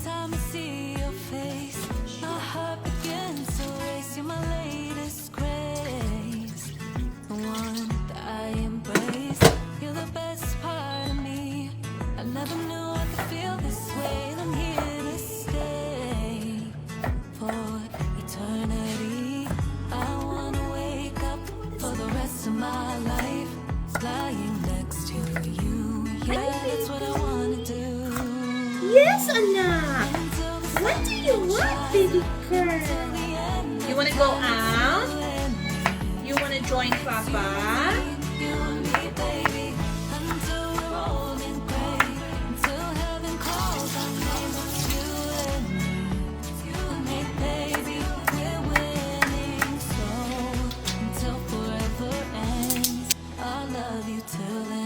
time I see your face, my heart begins to race. You're my latest craze, the one that I embrace. You're the best part of me. I never knew I could feel this way. I'm here to stay for eternity. I wanna wake up for the rest of my life, lying next to you. Yeah, that's what I wanna do. Yes, anak. What do you want, baby girl? You wanna go out? You wanna join Papa?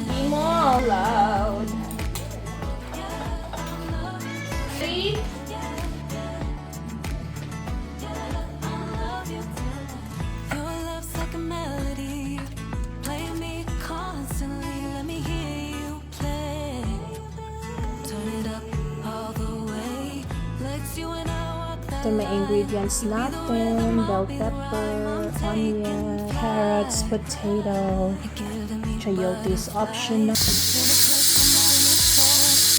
Be more loud. Ready? Your love's like a melody, play me constantly. Let me hear you play. Turn it up all the way. Legs you and I walk that Ito may ingredients natin, bell pepper, onion, carrots, potato, chayote is optional.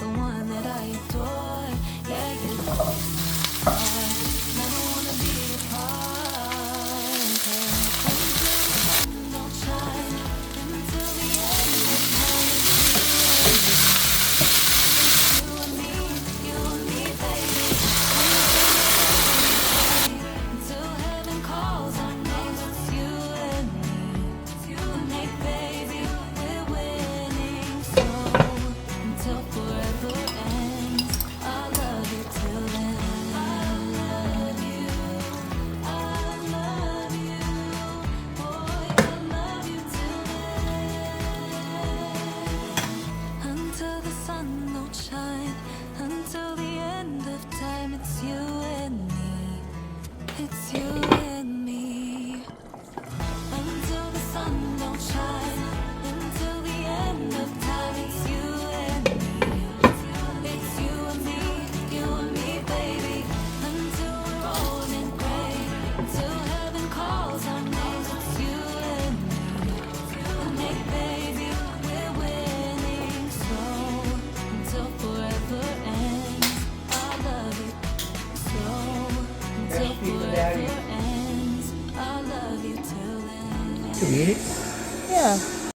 the one that I adore. Yeah, you never wanna be apart. Don't shine until the end of time. You and me, baby. Until heaven calls our names, it's you and me. You and me, baby, we're winning. So until forever ends, I love you till then. I love you, I love you, boy, I love you till then. Until the sun don't shine, until the end of time, it's you and me. It's you and me. Until the sun don't shine, until the end of time, it's you and me. It's you and me, baby. Until we're old and gray, until heaven calls our names, it's you and me. And hey, baby, we're winning. So until forever ends, I love you. So until forever ends, I love you till then. Yeah.